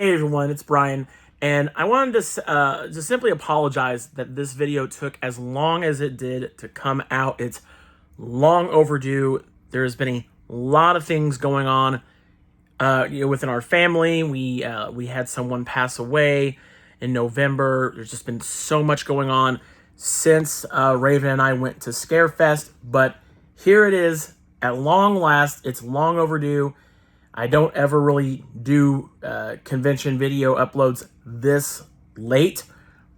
Hey everyone, it's Brian, and I wanted to just simply apologize that this video took as long as it did to come out. It's long overdue. There's been a lot of things going on within our family. We had someone pass away in November. There's just been so much going on since Raven and I went to Scarefest, but here it is at long last. It's long overdue. I don't ever really do convention video uploads this late,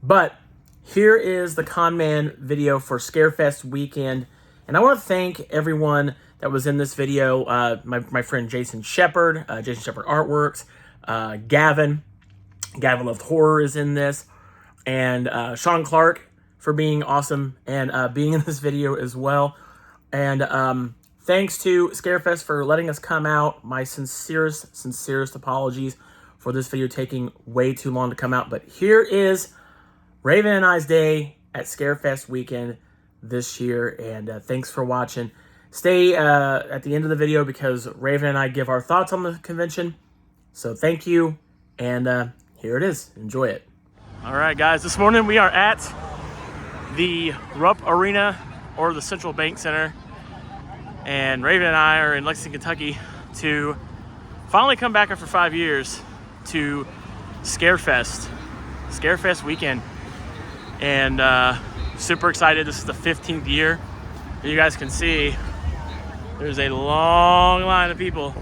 but here is the Con Man video for Scarefest Weekend. And I want to thank everyone that was in this video. My friend Jason Shepard, Jason Shepard Artworks, Gavin Loved Horror is in this, and Sean Clark for being awesome and being in this video as well. And thanks to Scarefest for letting us come out. My sincerest apologies for this video taking way too long to come out. But here is Raven and I's day at Scarefest Weekend this year. And thanks for watching. Stay at the end of the video because Raven and I give our thoughts on the convention. So thank you. And here it is. Enjoy it. All right, guys. This morning we are at the Rupp Arena or the Central Bank Center. And Raven and I are in Lexington, Kentucky to finally come back after 5 years to Scarefest Weekend. And super excited. This is the 15th year. You guys can see there's a long line of people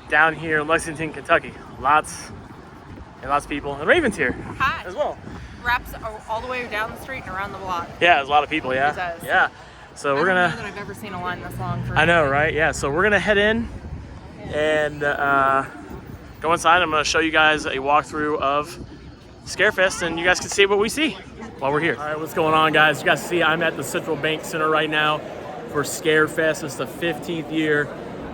down here in Lexington, Kentucky. Lots of people. And Raven's here. Hi. As well. Wraps all the way down the street and around the block. Yeah, there's a lot of people, yeah. It does. Yeah. So we're gonna. I don't know that I've ever seen a line this long for. I know, right? Yeah. So we're gonna head in and go inside. I'm gonna show you guys a walkthrough of Scarefest, and you guys can see what we see while we're here. All right, what's going on, guys? You guys see I'm at the Central Bank Center right now for Scarefest. It's the 15th year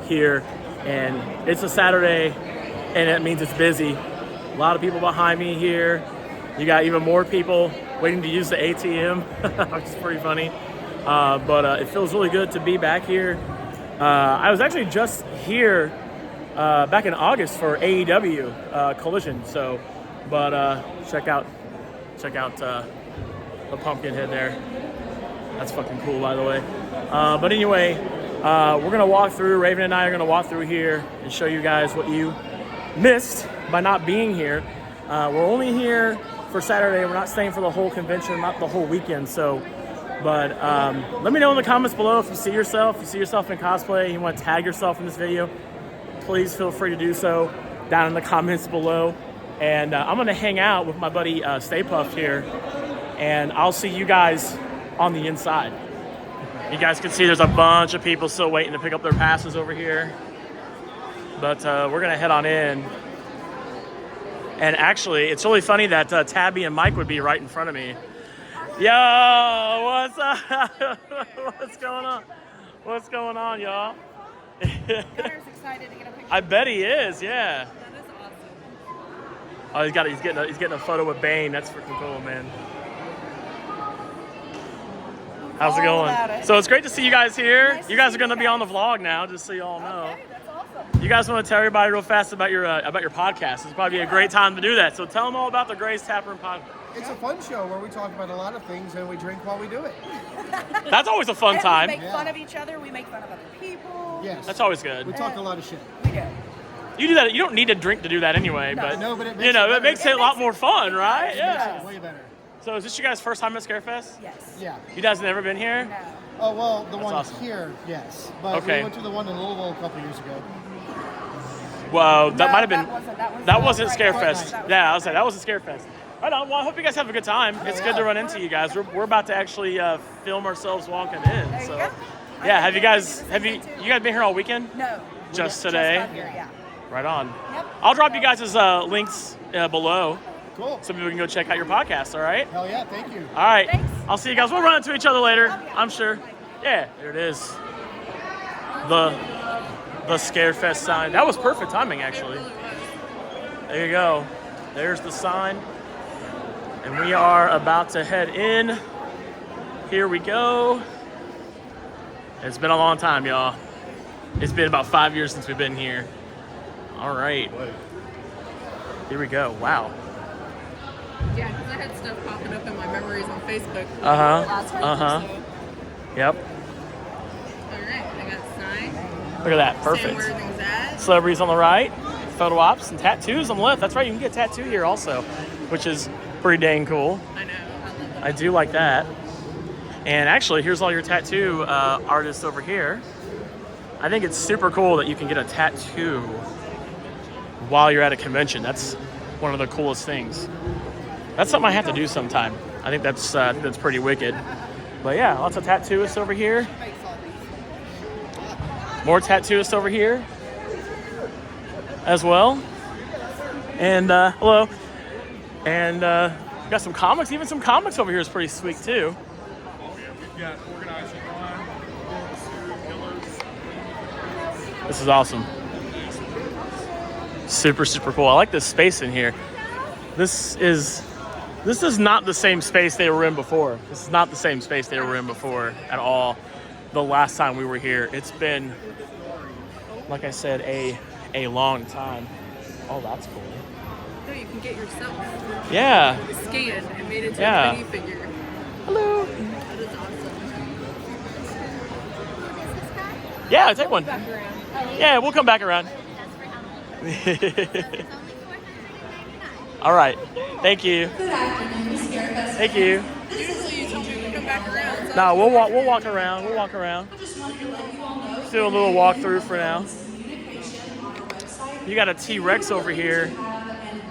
here, and it's a Saturday, and it means it's busy. A lot of people behind me here. You got even more people waiting to use the ATM, which is pretty funny. But it feels really good to be back here. I was actually just here back in August for AEW Collision. So, but check out the pumpkin head there. That's fucking cool, by the way. But anyway, we're gonna walk through. Raven and I are gonna walk through here and show you guys what you missed by not being here. We're only here for Saturday. We're not staying for the whole convention, not the whole weekend. So. But let me know in the comments below if you see yourself in cosplay, you want to tag yourself in this video, please feel free to do so down in the comments below. And I'm going to hang out with my buddy Stay Puft here, and I'll see you guys on the inside. You guys can see there's a bunch of people still waiting to pick up their passes over here. But we're going to head on in. And actually, it's really funny that Tabby and Mike would be right in front of me. Yo, what's up? What's going on? What's going on, y'all? Gunner's excited to get a picture. I bet he is, yeah. That is awesome. Oh, he's getting a photo with Bane. That's freaking cool, man. How's it going? So it's great to see you guys here. Nice you guys are going to be on the vlog now, just so you all know. Okay, that's awesome. You guys want to tell everybody real fast about your podcast? It's probably a great time to do that. So tell them all about the Gray's Taproom podcast. It's a fun show where we talk about a lot of things and we drink while we do it. That's always a fun time. We make fun of each other. We make fun of other people. Yes. That's always good. We talk a lot of shit. We do. You do that. You don't need to drink to do that anyway, No. but No, but it makes you know, it it makes it a lot more fun, right? It Yeah. makes it way better. So is this your guys' first time at Scarefest? Yes. Yeah. You guys have never been here? No. Oh, well, the one awesome. here, yes. But Okay. we went to the one in Louisville a couple years ago. Well, that No, might have been. that wasn't Friday. Scarefest. That was Yeah, I was saying that wasn't Scarefest. Right on. Well, I hope you guys have a good time. It's good to run into you guys. We're about to actually film ourselves walking in. There So, you go. yeah. Have you guys been here all weekend? No. Just today. Just got here, yeah. Right on. Yep. I'll drop you guys' links below Cool. so people can go check out your podcast. All right. Hell yeah, thank you. All right. Thanks. I'll see you guys. We'll run into each other later. Oh, yeah. I'm sure. Yeah. There it is. The Scarefest sign. That was perfect timing, actually. There you go. There's the sign. And we are about to head in. Here we go. It's been a long time, y'all. It's been about 5 years since we've been here. All right. Here we go. Wow. Yeah, because I had stuff popping up in my memories on Facebook. Uh-huh. Uh-huh. Yep. All right, I got sign. Look at that. Saying Perfect. where everything's at. Celebrities on the right, photo ops, and tattoos on the left. That's right, you can get a tattoo here also, which is pretty dang cool. I know. I love it. I do like that. And actually, here's all your tattoo artists over here. I think it's super cool that you can get a tattoo while you're at a convention. That's one of the coolest things. That's something I have to do sometime. I think that's pretty wicked. But yeah, lots of tattooists over here. More tattooists over here as well. And hello. And got some comics. Even some comics over here is pretty sweet too. We've got organizing on, killers. This is awesome. Super, super cool. I like this space in here. This is not the same space they were in before. This is not the same space they were in before at all. The last time we were here, it's been, like I said, a long time. Oh, that's cool. No, you can get yourself Yeah. scanned and made into Yeah. a minifigure. Hello. That is awesome. Yeah, take one. Back around. Yeah, we'll come back around. All right. Thank you. Thank you. Usually you tell me to come back around. So No, we'll walk around. We'll walk around. Let's do a little walkthrough for now. You got a T-Rex over here.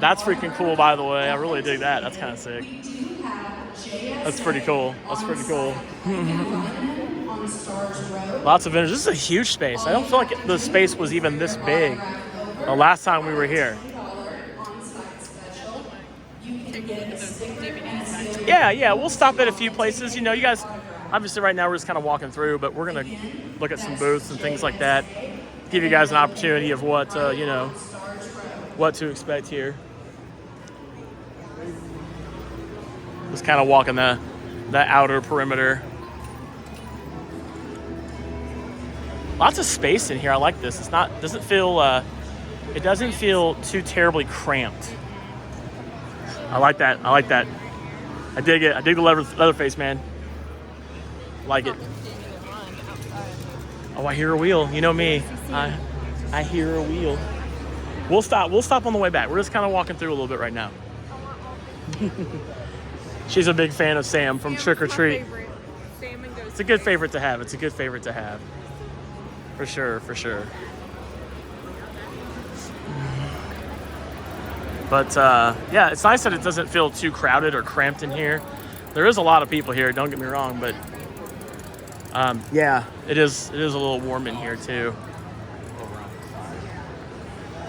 That's freaking cool, by the way. I really dig that. That's kind of sick. That's pretty cool. That's pretty cool. Lots of vendors. This is a huge space. I don't feel like the space was even this big the last time we were here. take a look at those DVDs. Yeah, we'll stop at a few places. You know, you guys, obviously right now we're just kind of walking through, but we're going to look at some booths and things like that. Give you guys an opportunity of what, what to expect here. Just kind of walking the outer perimeter. Lots of space in here. I like this. It doesn't feel too terribly cramped. I like that. I dig it. I dig the Leatherface, man. Like it. Oh, I hear a wheel. You know me. I hear a wheel. We'll stop on the way back. We're just kind of walking through a little bit right now. She's a big fan of Sam from Trick or Treat. It's a good favorite to have. For sure. But yeah, it's nice that it doesn't feel too crowded or cramped in here. There is a lot of people here, don't get me wrong, but yeah, it is a little warm in here too.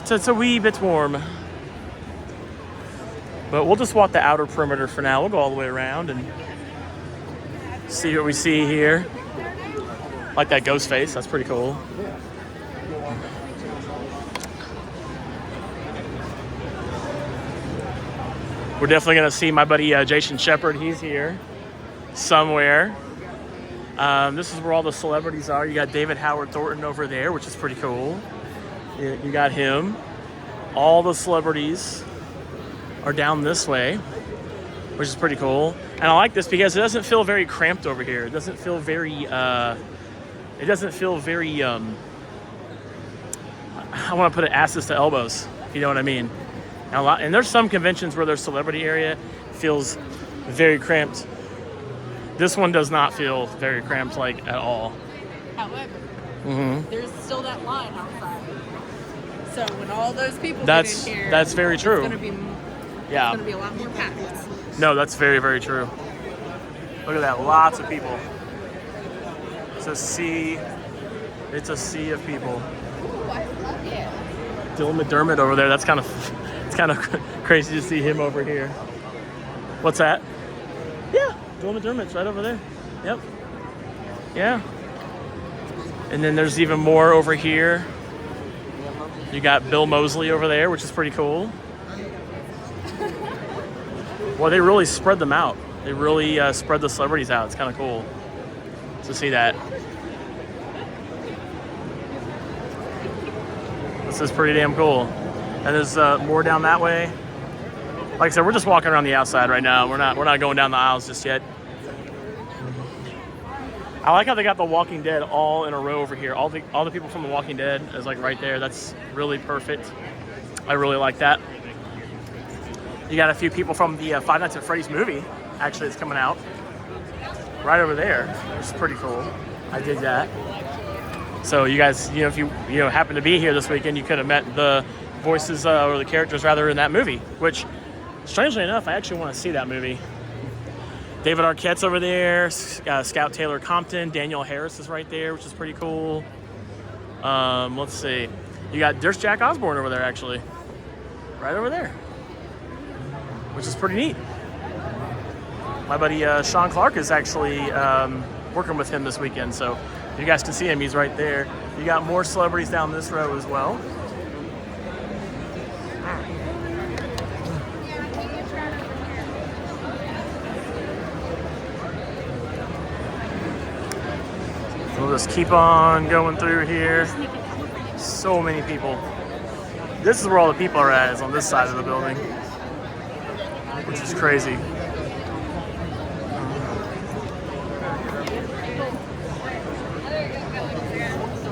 So it's a wee bit warm. But we'll just walk the outer perimeter for now. We'll go all the way around and see what we see here. Like that ghost face, that's pretty cool. We're definitely gonna see my buddy Jason Shepard. He's here somewhere. This is where all the celebrities are. You got David Howard Thornton over there, which is pretty cool. You got him. All the celebrities are down this way, which is pretty cool. And I like this because it doesn't feel very cramped over here. It doesn't feel very, I want to put it asses to elbows, if you know what I mean. And there's some conventions where their celebrity area feels very cramped. This one does not feel very cramped, like, at all. However, there's still that line outside. So when all those people That's get in here, that's very true. It's gonna be Yeah. a lot more packed. No, that's very, very true. Look at that, lots of people. It's a sea of people. Dylan McDermott over there. It's kind of crazy to see him over here. What's that? Yeah, Dylan McDermott's right over there. Yep. Yeah. And then there's even more over here. You got Bill Moseley over there, which is pretty cool. Well, they really spread them out. They really spread the celebrities out. It's kind of cool to see that. This is pretty damn cool. And there's more down that way. Like I said, we're just walking around the outside right now. We're not going down the aisles just yet. I like how they got The Walking Dead all in a row over here. All the people from The Walking Dead is like right there. That's really perfect. I really like that. You got a few people from the Five Nights at Freddy's movie. Actually, it's coming out right over there, which is pretty cool. I dig that. So you guys, if you happen to be here this weekend, you could have met the voices or the characters rather in that movie. Which, strangely enough, I actually want to see that movie. David Arquette's over there. Scout Taylor Compton. Daniel Harris is right there, which is pretty cool. Let's see. There's Jack Osborne over there, actually. Right over there. Which is pretty neat. My buddy Sean Clark is actually working with him this weekend, so you guys can see him. He's right there. You got more celebrities down this row as well. We'll just keep on going through here. So many people. This is where all the people are at, is on this side of the building, which is crazy.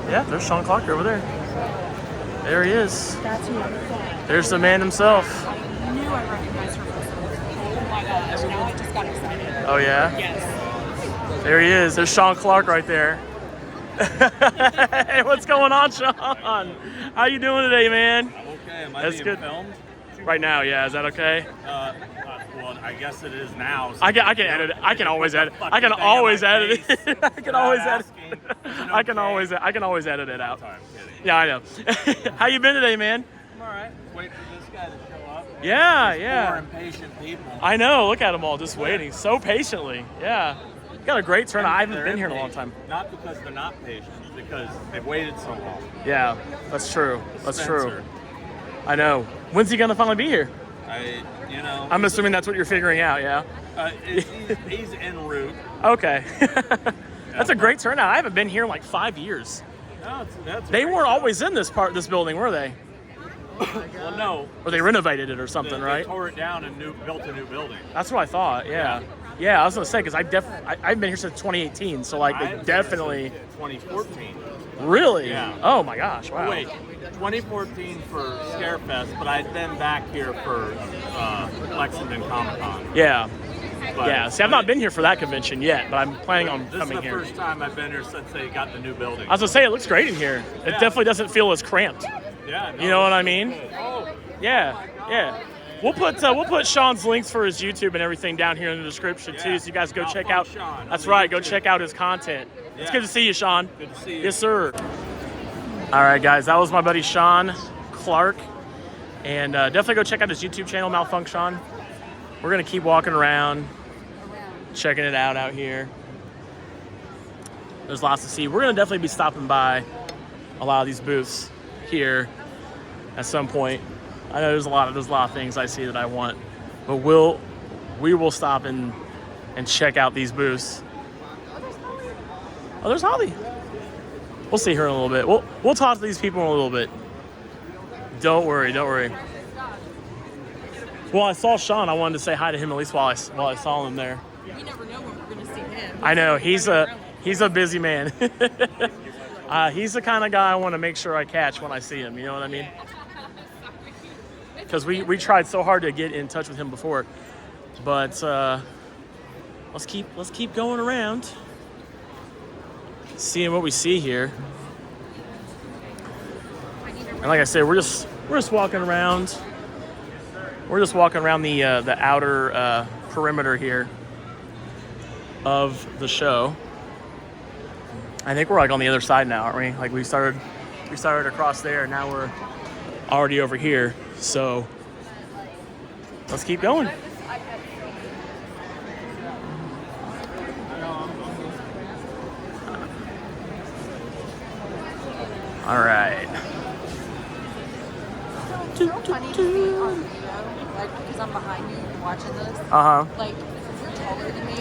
Yeah, there's Sean Clark over there. There he is. That's who I'm from. There's the man himself. I knew I recognized her from somewhere. Oh my gosh, now I just got excited. Oh yeah? Yes. There he is. There's Sean Clark right there. Hey, what's going on, Sean? How you doing today, man? I'm okay. Am I That's being good. filmed? Right now, yeah. Is that okay? Well, I guess it is now. I can edit it. I can always edit. I can always edit it. I can always edit. I can always edit it out. I'm kidding. Yeah, I know. How you been today, man? I'm all right. Wait for this guy to show up. Yeah, These yeah. Poor impatient people. I know. Look at them all just waiting so patiently. Yeah. Got a great turnout. I haven't They're been here in a long impatient. time. Not because they're not patient, because they've waited so long. Yeah, that's true. That's true. Spencer, I know. When's he gonna finally be here? I'm assuming that's what you're figuring out. Yeah. He's en route. Okay. That's a great turnout. I haven't been here in like 5 years. No, that's They weren't always in this building, were they? Well, no. Or they renovated it or something, They right? tore it down and built a new building. That's what I thought. Yeah. Yeah, I was gonna say because I've been here since 2018, so like I've they definitely. been since 2014. Really? Yeah. Oh my gosh! Wow. Wait, 2014 for Scarefest, but I'd been back here for Lexington Comic Con. Yeah. But Yeah. See, I've not been here for that convention yet, but I'm planning on This is coming the here. first time I've been here since they got the new building. I was gonna say it looks great in here. It Yeah. definitely doesn't feel as cramped. Yeah, no, You know what I mean? Oh, Yeah. Yeah. We'll put Sean's links for his YouTube and everything down here in the description too, so you guys go I'll check find out. Sean That's on right. Go YouTube. check out his content. It's Yeah. good to see you, Sean. Good to see you. Yes, sir. All right, guys. That was my buddy Sean Clark, and definitely go check out his YouTube channel, Malfunction. We're gonna keep walking around, checking it out here. There's lots to see. We're gonna definitely be stopping by a lot of these booths here at some point. I know there's a lot of things I see that I want, but we will stop and check out these booths. Oh, there's Holly. We'll see her in a little bit. We'll talk to these people in a little bit. Don't worry. Well, I saw Sean. I wanted to say hi to him at least while I saw him there. You never know when we're going to see him. I know he's a busy man. He's the kind of guy I want to make sure I catch when I see him. You know what I mean? Because we tried so hard to get in touch with him before, but let's keep going around, seeing what we see here. And like I said, we're just walking around. We're just walking around the outer perimeter here of the show. I think we're like on the other side now, aren't we? Like we started across there, and now we're already over here. So let's keep going. All right. It's real funny to see on video, like, because I'm behind you watching this. Like, you're taller than me.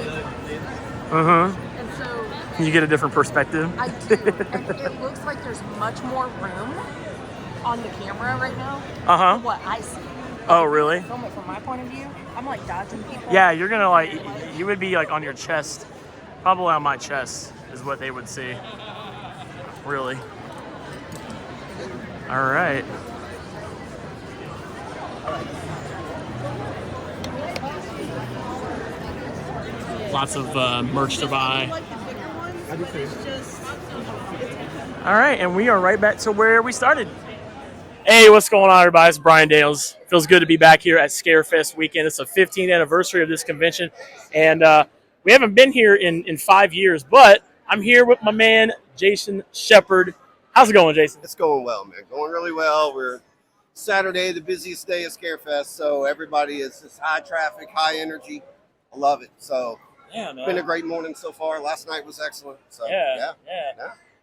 And so You get a different perspective. I do. And it looks like there's much more room on the camera right now. Uh-huh. What I see. Oh, really? Film it from my point of view. I'm like dodging people. Yeah, you're gonna like, you would be like on your chest, probably on my chest is what they would see. Really. All right. Lots of merch to buy. All right, and we are right back to where we started. Hey, what's going on, everybody? It's Brian Daniels. Feels good to be back here at Scarefest Weekend. It's the 15th anniversary of this convention, and we haven't been here in 5 years, but I'm here with my man, Jason Shepard. How's it going, Jason? It's going well, man. Going really well. We're Saturday, the busiest day of Scarefest, so everybody is just high traffic, high energy. I love it. So Yeah, man. been a great morning so far. Last night was excellent. So Yeah.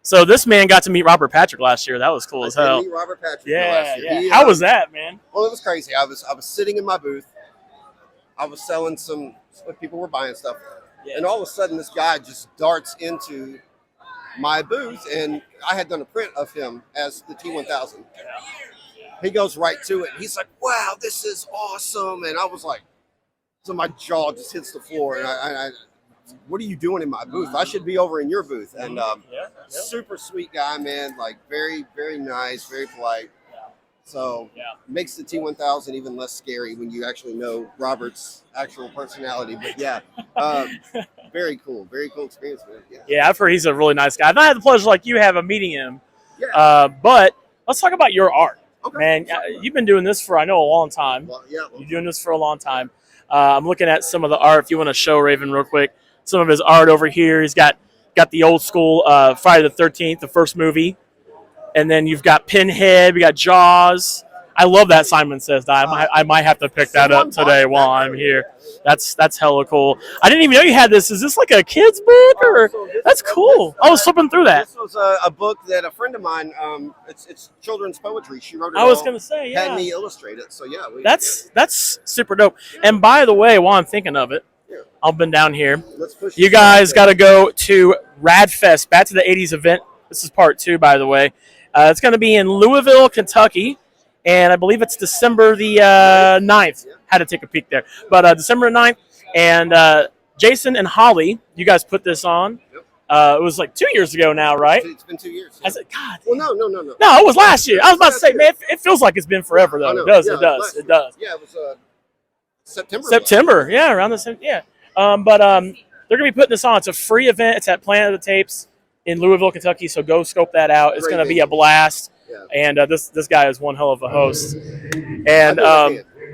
So this man got to meet Robert Patrick last year. That was cool as I hell. did meet Robert Patrick Yeah, last year. yeah. He, How was that, man? Well, it was crazy. I was sitting in my booth. I was selling some people were buying stuff. Yeah. And all of a sudden this guy just darts into my booth, and I had done a print of him as the T1000. He goes right to it. He's like, "Wow, this is awesome!" And I was like, so my jaw just hits the floor. And I what are you doing in my booth? I should be over in your booth. And super sweet guy, man. Like very, very nice, very polite. So makes the T1000 even less scary when you actually know Robert's actual personality. But yeah, very cool experience, man. Yeah, I've heard he's a really nice guy. I've not had the pleasure like you have of meeting him. Yeah. But let's talk about your art. Okay. Man, you've been doing this for, I know, a long time. Well, You're doing this for a long time. I'm looking at some of the art. If you want to show Raven real quick, some of his art over here. He's got the old school Friday the 13th, the first movie. And then you've got Pinhead. We got Jaws. I love that Simon Says Die. I might have to pick that up today while I'm here. That's hella cool. I didn't even know you had this. Is this like a kid's book or? That's cool. I was flipping through that. This was a book that a friend of mine. It's children's poetry. She wrote it. I was gonna say, Had me illustrate it. So yeah. That's super dope. And by the way, while I'm thinking of it, I've been down here. Let's push. You guys got to go to Radfest, Back to the 80s event. This is part 2, by the way. It's going to be in Louisville, Kentucky, and I believe it's December the 9th. Had to take a peek there. But December 9th, and Jason and Holly, you guys put this on. It was like 2 years ago now, right? It's been 2 years. I said, God. Well, no. No, it was last year. I was about to say, man, it feels like it's been forever, though. It does. Yeah, It does. Yeah, it was September. September, yeah, around the same, yeah. But they're gonna be putting this on. It's a free event. It's at Planet of the Tapes in Louisville, Kentucky. So go scope that out. It's Great gonna be venue. a blast. Yeah. And this guy is one hell of a host. And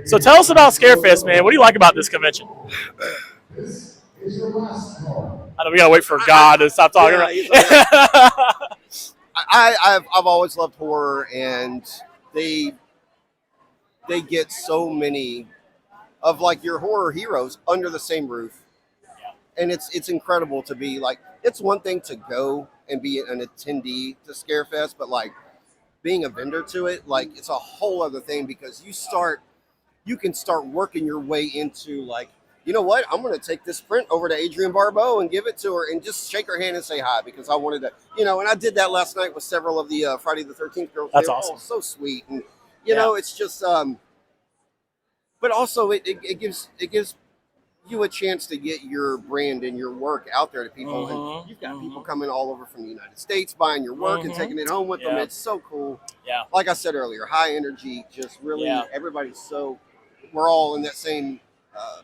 so tell us about Scarefest, man. What do you like about this convention? I know we gotta wait for God to stop talking. Yeah, I've always loved horror, and they get so many of like your horror heroes under the same roof. And it's incredible to be like, it's one thing to go and be an attendee to Scarefest, but like being a vendor to it, like it's a whole other thing, because you can start working your way into like, you know what, I'm going to take this print over to Adrienne Barbeau and give it to her and just shake her hand and say hi, because I wanted to, and I did that last night with several of the Friday the 13th girls. That's They were awesome. all so sweet. And, you know, it's just, but also it gives you a chance to get your brand and your work out there to people. And you've got people coming all over from the United States buying your work and taking it home with them. It's so cool. Yeah. Like I said earlier, high energy, just really everybody's we're all in that same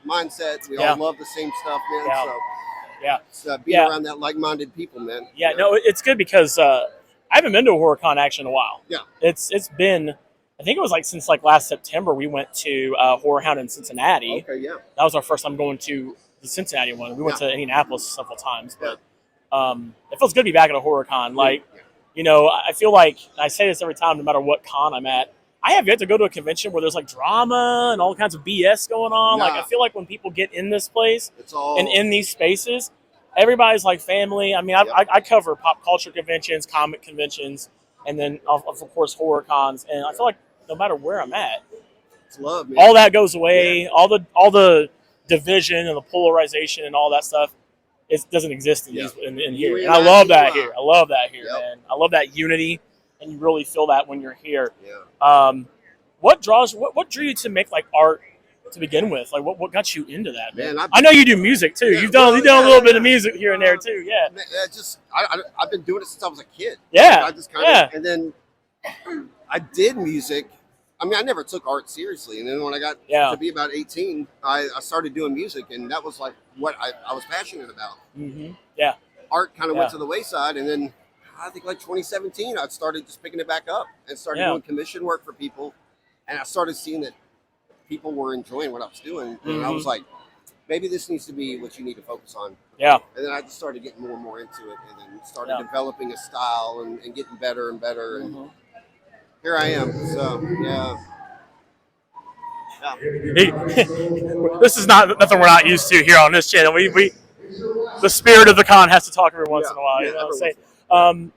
mindset. We all love the same stuff, man. So being around that like-minded people, man. Yeah, no, it's good because I haven't been to a HorrorCon actually in a while. Yeah. It's been, I think it was like since like last September we went to Horror Hound in Cincinnati. Okay, yeah. That was our first time going to the Cincinnati one. We went to Indianapolis several times, but it feels good to be back at a HorrorCon. Like, I feel like, and I say this every time, no matter what con I'm at, I have yet to go to a convention where there's like drama and all kinds of BS going on. Like, I feel like when people get in this place and in these spaces, everybody's like family. I mean, I cover pop culture conventions, comic conventions, and then of course horror cons. And I feel like no matter where I'm at, it's love, man. All that goes away. Yeah. All the division and the polarization and all that stuff, it doesn't exist in here. And I love that here. I love that here, man. I love that unity. and you really feel that when you're here. Yeah. What drew you to make like art to begin with? Like what got you into that? Man, I know you do music too. Yeah, You've done well, a little bit of music here and there too. Yeah. Man, I've been doing it since I was a kid. Yeah. I just kind of, and then I did music. I mean, I never took art seriously. And then when I got to be about 18, I started doing music, and that was like what I was passionate about. Mm-hmm. Yeah. Art kind of went to the wayside, and then I think like 2017, I started just picking it back up and started doing commission work for people. And I started seeing that people were enjoying what I was doing. And I was like, maybe this needs to be what you need to focus on. Yeah. And then I just started getting more and more into it, and then started developing a style and getting better and better. And here I am. So, yeah. This is nothing we're not used to here on this channel. We the spirit of the con has to talk every once in a while. You know what I'm saying?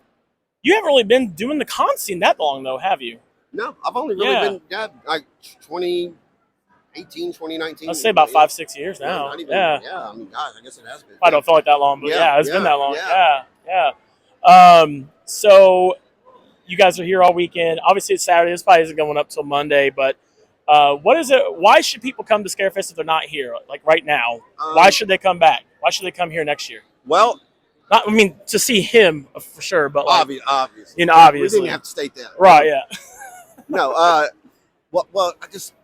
You haven't really been doing the con scene that long, though, have you? No, I've only really been like 2018, 2019. I'd say about 5-6 years now. Not even, yeah. I mean, God, I guess it has been. I don't feel like that long, but it's been that long. Yeah. So you guys are here all weekend. Obviously, it's Saturday. This probably isn't going up till Monday, but what is it? Why should people come to Scarefest if they're not here? Like right now, why should they come back? Why should they come here next year? Well, I mean, to see him for sure, but like, obviously, you know, obviously, we didn't have to state that, right? Yeah. No, well, I just,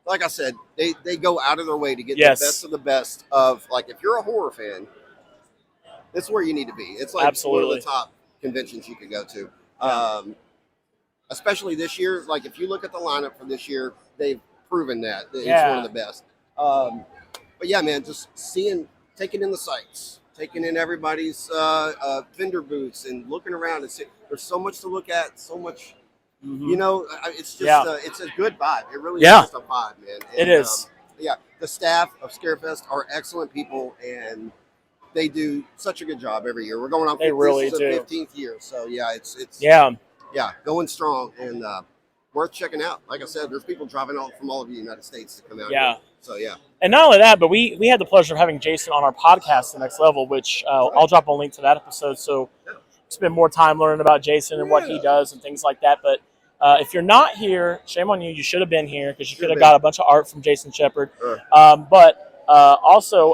like I said, they go out of their way to get the best of the best of, like, if you're a horror fan, it's where you need to be. It's like one of the top conventions you could go to. Especially this year, like if you look at the lineup for this year, they've proven that it's one of the best. But yeah, man, just taking in the sights, taking in everybody's vendor booths and looking around and see, there's so much to look at, so much. You know, it's just it's a good vibe. It really is just a vibe, man. And, it is. The staff of Scarefest are excellent people, and they do such a good job every year. We're going on. They really this is do. the 15th year, so it's going strong and worth checking out. Like I said, there's people driving from all over the United States to come out. Here. So and not only that, but we had the pleasure of having Jason on our podcast, The Next Level, which I'll drop a link to that episode. So spend more time learning about Jason and what he does and things like that. But if you're not here, shame on you. You should have been here because you could have got a bunch of art from Jason Shepard. But also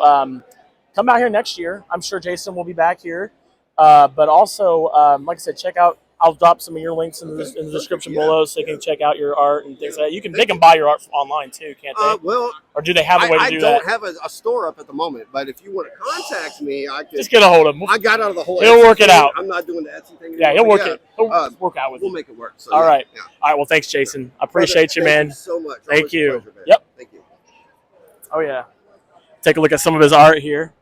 come out here next year. I'm sure Jason will be back here. But also, like I said, check out. I'll drop some of your links in the description below so they can check out your art and things like that. They can buy your art online too, can't they? Well, or do they have a way to do that? I don't have a store up at the moment, but if you want to contact me, I can. Just get a hold of him. I got out of the whole. He'll work it out. I'm not doing the Etsy thing anymore. Yeah, he'll work it. He'll work out with you. We'll make it work. So, all right. All right. Well, thanks, Jason. I appreciate you, man. Thank you so much. Thank you. Pleasure, Yep. Thank you. Oh yeah. Take a look at some of his art here.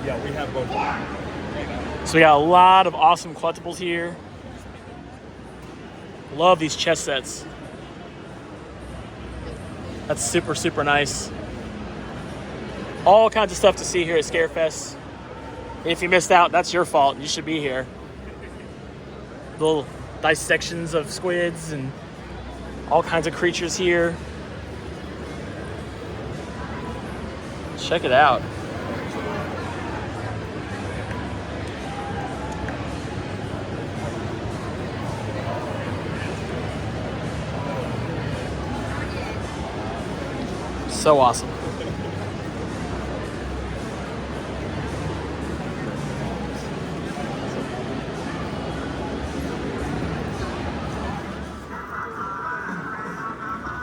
Yeah, we have both of them. So we got a lot of awesome collectibles here. Love these chess sets. That's super, super nice. All kinds of stuff to see here at Scarefest. If you missed out, that's your fault. You should be here. Little dissections of squids and all kinds of creatures here. Check it out. So awesome.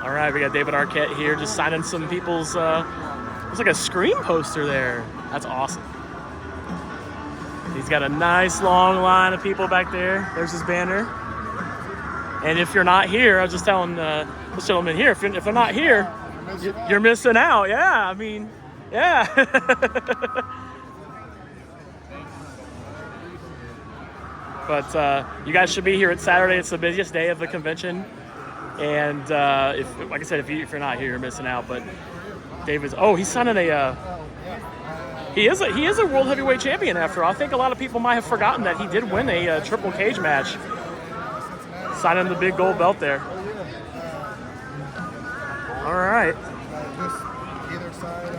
All right, we got David Arquette here just signing some people's, looks like a Scream poster there. That's awesome. He's got a nice long line of people back there. There's his banner. And if you're not here, I was just telling this gentleman here, if they're not here, you're missing out. Yeah, I mean, yeah. But you guys should be here. It's Saturday. It's the busiest day of the convention. And if, like I said, if you're not here, you're missing out. But David's, he's signing he is a world heavyweight champion after all. I think a lot of people might have forgotten that he did win a triple cage match. Signing the big gold belt there. All right. Just either side.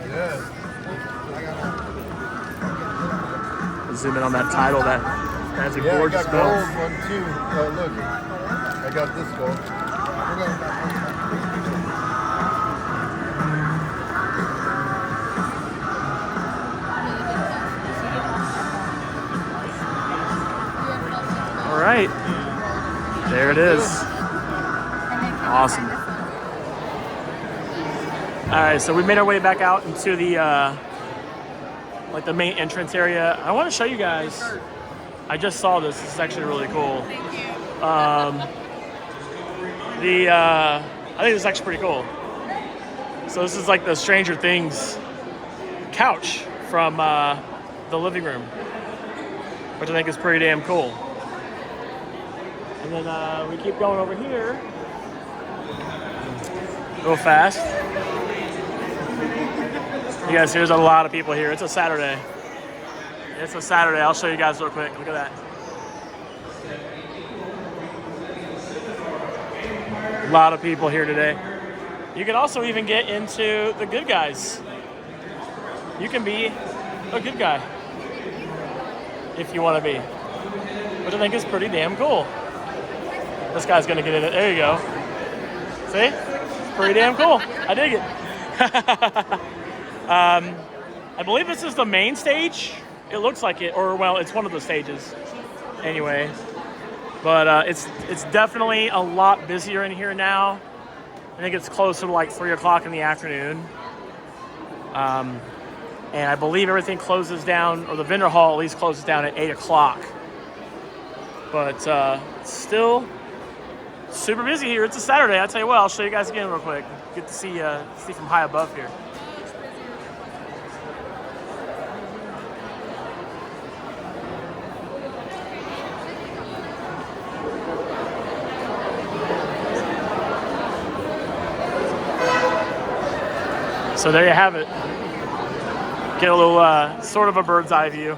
Zoom in on that title. That's a gorgeous I got gold. gold one too. Look, I got this gold. All right. There it is. Awesome. All right, so we made our way back out into the like the main entrance area. I want to show you guys. I just saw this. This is actually really cool. Thank you. I think this is actually pretty cool. So this is like the Stranger Things couch from the living room, which I think is pretty damn cool. And then we keep going over here. Go fast. You guys, there's a lot of people here. It's a Saturday. It's a Saturday. I'll show you guys real quick. Look at that. A lot of people here today. You can also even get into the good guys. You can be a good guy if you want to be, which I think is pretty damn cool. This guy's gonna get in it. There you go. See? It's pretty damn cool. I dig it. I believe this is the main stage. It looks like it, or well, it's one of the stages. Anyway, but it's definitely a lot busier in here now. I think it's closer to like 3 o'clock in the afternoon. And I believe everything closes down, or the vendor hall at least closes down at 8 o'clock. But still super busy here. It's a Saturday. I'll tell you what, I'll show you guys again real quick. Get to see from high above here. So there you have it. Get a little sort of a bird's eye view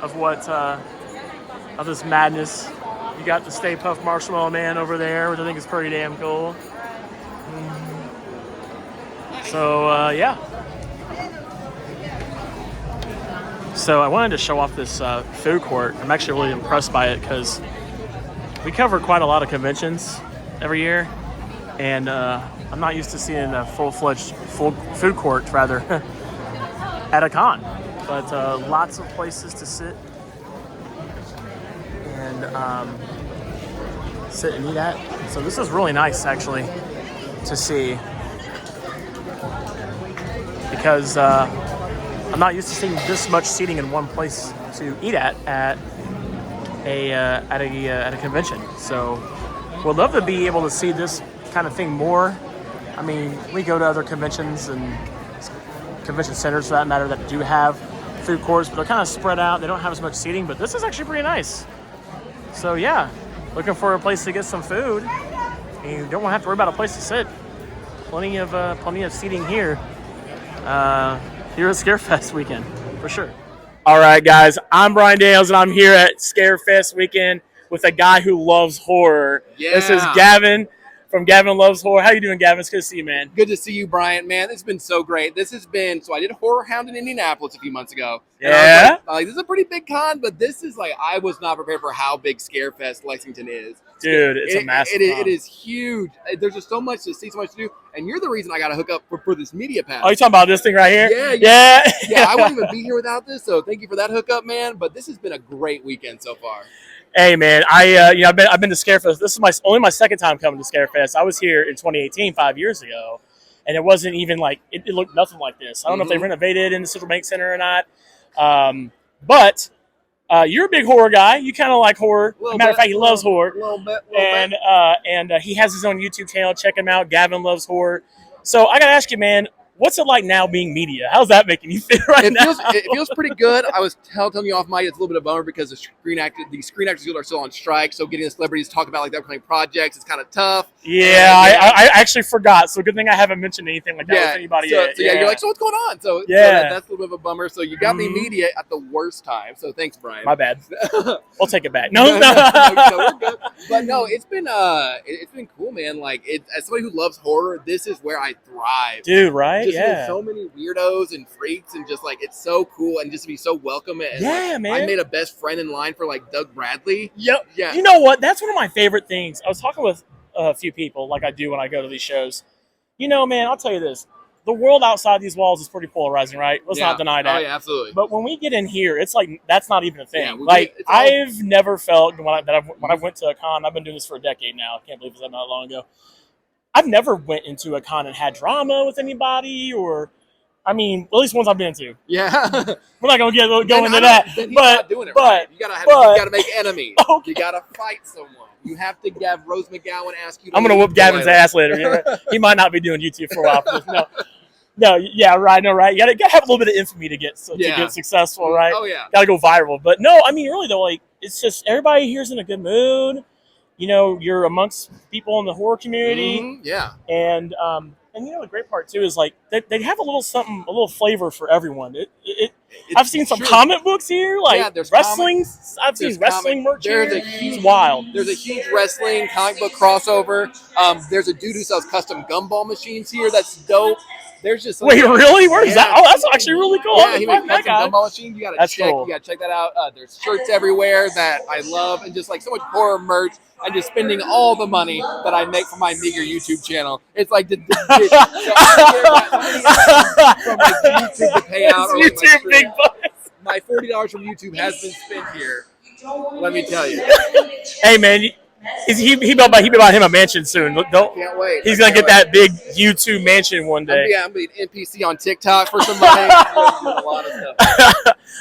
of what of this madness. You got the Stay Puft Marshmallow Man over there, which I think is pretty damn cool. So yeah. So I wanted to show off this food court. I'm actually really impressed by it because we cover quite a lot of conventions every year, and I'm not used to seeing a full-fledged food court, rather, at a con. But lots of places to sit and sit and eat at. So this is really nice, actually, to see, because I'm not used to seeing this much seating in one place to eat at a convention. So we'd love to be able to see this kind of thing more. I mean, we go to other conventions and convention centers, for that matter, that do have food courts, but they're kind of spread out. They don't have as much seating, but this is actually pretty nice. So yeah, looking for a place to get some food, and you don't have to worry about a place to sit. Plenty of seating here. Here at Scarefest Weekend, for sure. All right, guys, I'm Brian Daniels, and I'm here at Scarefest Weekend with a guy who loves horror. Yeah. This is Gavin from Gavin Loves Horror. How you doing, Gavin? It's good to see you, man. Good to see you, Bryant. Man, it's been so great. This has been, so I did Horror Hound in Indianapolis a few months ago. And Yeah? I was like, this is a pretty big con, but this is like, I was not prepared for how big Scarefest Lexington is. Dude, it's a massive con. It is huge. There's just so much to see, so much to do. And you're the reason I got to hook up for this media pass. Oh, you talking about this thing right here? Yeah. Yeah, I wouldn't even be here without this, so thank you for that hookup, man. But this has been a great weekend so far. Hey, man, I've been to Scarefest. This is only my second time coming to Scarefest. I was here in 2018, 5 years ago, and it wasn't even like it looked nothing like this. I don't know if they renovated in the Central Bank Center or not, but you're a big horror guy. You kind of like horror. Matter of fact, he loves horror. And he has his own YouTube channel. Check him out, Gavin Loves Horror. So I gotta ask you, man, What's it like now being media? How's that making you feel right now? It feels pretty good. I was telling you off mic, it's a little bit of a bummer because the Screen Actors Guild are still on strike. So getting the celebrities to talk about like their upcoming projects is kind of tough. Yeah, I actually forgot. So good thing I haven't mentioned anything like that with anybody yet. So you're like, so what's going on? So that's a little bit of a bummer. So you got me media at the worst time. So thanks, Brian. My bad. We'll take it back. No, we're good. But no, it's been cool, man. Like as somebody who loves horror, this is where I thrive, dude. Right? Just with so many weirdos and freaks, and just like it's so cool, and just to be so welcome. And man. I made a best friend in line for like Doug Bradley. Yep. Yeah. You know what? That's one of my favorite things. I was talking with a few people, like I do when I go to these shows. You know, man, I'll tell you this. The world outside these walls is pretty polarizing, right? Let's not deny that. Oh, yeah, absolutely. But when we get in here, it's like that's not even a thing. Yeah, I've never felt when I went to a con. I've been doing this for a decade now. I can't believe it's not long ago. I've never went into a con and had drama with anybody, or I mean, at least ones I've been to. Yeah, we're not gonna go into that. Then he's not doing it right. You gotta make enemies. Okay. You gotta fight someone. You have to have Rose McGowan ask you. I'm gonna whoop Gavin's ass later. He might not be doing YouTube for a while. No, yeah, right. No, right. You gotta have a little bit of infamy to get successful, right? Oh yeah. Gotta go viral. But no, I mean, really though, like it's just everybody here's in a good mood. You know, you're amongst people in the horror community. Mm-hmm. Yeah. And you know, the great part too is like they have a little flavor for everyone. I've seen some comic books here, like there's wrestling. I've seen wrestling merch here. It's wild. There's a huge wrestling comic book crossover. There's a dude who sells custom gumball machines here. That's dope. There's just wait, really? Where's that? Oh, that's actually really cool. Yeah, he made custom gumball machines. You gotta check. Cool. You gotta check that out. There's shirts everywhere that I love, and just like so much horror merch. And just spending all the money that I make from my meager YouTube channel. It's like from my YouTube to pay out. It's YouTube big bucks. My $40 from YouTube has been spent here. Let me tell you. Hey man, he bought him a mansion soon. Can't wait. He's gonna get that big YouTube mansion one day. I'm gonna be an NPC on TikTok for somebody. A lot of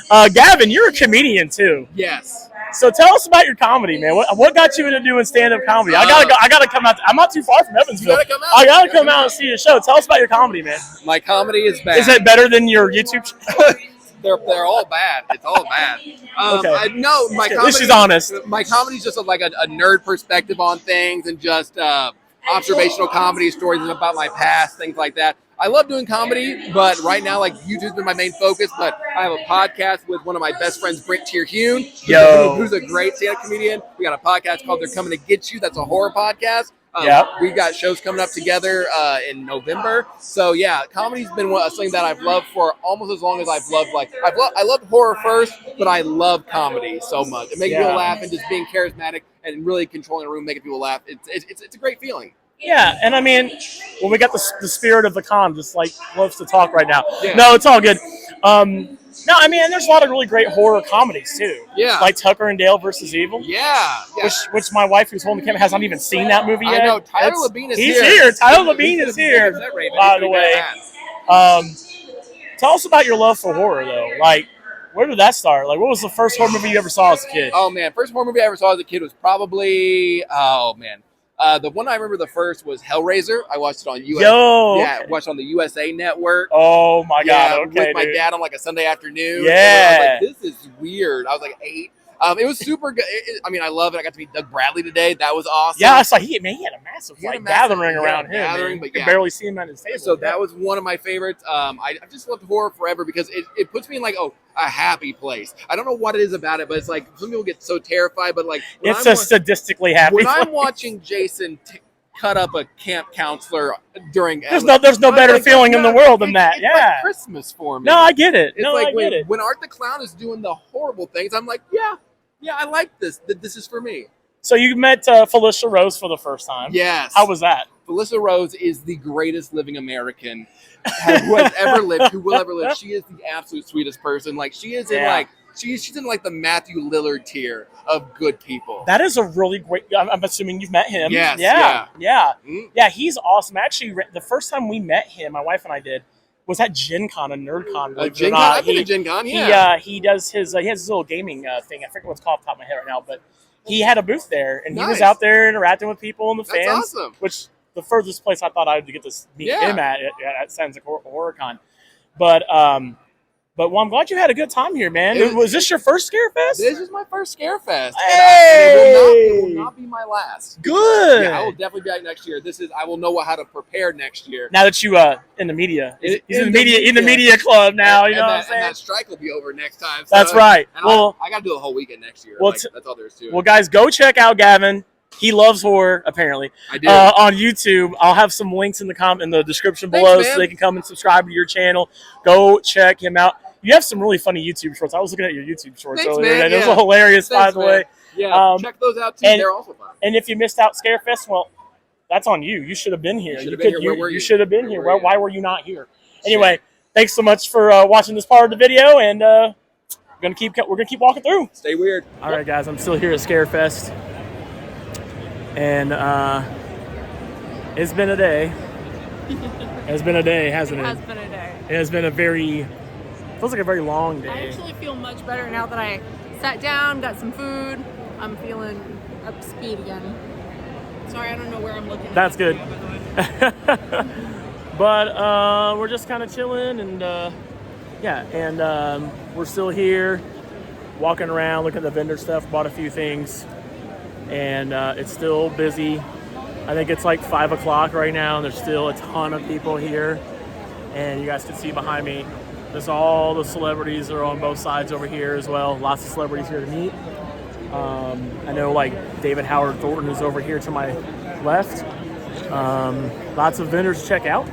stuff. Gavin, you're a comedian too. Yes. So tell us about your comedy, man. What got you into doing stand-up comedy? I gotta come out. I'm not too far from Evansville. I gotta come out and see your show. Tell us about your comedy, man. My comedy is bad. Is it better than your YouTube show? They're all bad. It's all bad. Okay. No, my comedy. This is honest. My comedy is just a nerd perspective on things and just observational comedy stories about my past, things like that. I love doing comedy, but right now, like YouTube's been my main focus. But I have a podcast with one of my best friends, Brent Tierhune, who's a great stand-up comedian. We got a podcast called "They're Coming to Get You." That's a horror podcast. We've got shows coming up together in November. So yeah, comedy's been something that I've loved for almost as long as I've loved. I loved horror first, but I love comedy so much. It makes people laugh, and just being charismatic and really controlling a room, making people laugh. It's a great feeling. Yeah, and I mean, well, we got the spirit of the con just like loves to talk right now. Yeah. No, it's all good. No, I mean, there's a lot of really great horror comedies too. Yeah, like Tucker and Dale versus Evil. Yeah. Which my wife, who's holding the camera, has not even seen that movie yet. I know. Tyler Labine is here. He's here. Tyler Labine is here. By the way, tell us about your love for horror, though. Like, where did that start? Like, what was the first horror movie you ever saw as a kid? Oh man, first horror movie I ever saw as a kid was probably the one I remember the first was Hellraiser. I watched it on I watched it on the USA Network. Oh my god! Okay, with my dad on like a Sunday afternoon. Yeah, I was like, this is weird. I was like 8. It was super good. I love it. I got to meet Doug Bradley today. That was awesome. Yeah, I saw he had a massive gathering around him. But you could barely see him at his table. So that was one of my favorites. I've just loved horror forever because it puts me in like a happy place. I don't know what it is about it, but it's like some people get so terrified, but like it's a sadistically happy. When I'm watching Jason cut up a camp counselor during there's no better feeling in the world than that. It's like Christmas for me. No, I get it. It's like I get it. When Art the Clown is doing the horrible things, I'm like, yeah, I like this. This is for me. So you met Felicia Rose for the first time. Yes. How was that? Felicia Rose is the greatest living American who has ever lived, who will ever live. She is the absolute sweetest person. Like she is in she's in like the Matthew Lillard tier of good people. That is a really great. I'm assuming you've met him. Yes. Yeah. Mm-hmm. Yeah, he's awesome. Actually, the first time we met him, my wife and I did, was at Gen Con, a nerd con. Gen Con? I've been to Gen Con, yeah. He does his he has his little gaming thing. I forget what's called off the top of my head right now, but he had a booth there, and he was out there interacting with people and the fans. That's awesome. Which the furthest place I thought I would get to meet Yeah. him at Sands HorrorCon. But well, I'm glad you had a good time here, man. Was this your first Scarefest? This is my first Scarefest. Hey! And it will not be my last. Good. Yeah, I will definitely be back next year. I will know how to prepare next year. Now that you in the media, he's in the media club now. You know what I'm saying? And that strike will be over next time. So, That's right. And Well, I got to do the whole weekend next year. Well, that's all there is to it. Well, guys, go check out Gavin. He loves horror, apparently. I do. On YouTube. I'll have some links in the description Thanks, below man. so they can come and subscribe to your channel. Go check him out. You have some really funny YouTube shorts. I was looking at your YouTube shorts Thanks, earlier. man. Those Yeah. are hilarious, by Thanks, the man. way. Yeah, check those out too. They're also fun. And if you missed out Scarefest, well, that's on you. You should have been here. You should have been here. Why were you not here? Anyway, thanks so much for watching this part of the video, and we're gonna keep walking through. Stay weird. All right, guys, I'm still here at Scarefest, and it's been a day. It's been a day, hasn't it? It has been a day. It has been feels like a very long day. I actually feel much better now that I sat down, got some food. I'm feeling up to speed again. Sorry, I don't know where I'm looking. That's good. But we're just kind of chilling, and we're still here, walking around, looking at the vendor stuff. Bought a few things, and it's still busy. I think it's like 5 o'clock right now, and there's still a ton of people here. And you guys can see behind me, there's all the celebrities are on both sides over here as well. Lots of celebrities here to meet. I know like David Howard Thornton is over here to my left. Lots of vendors to check out.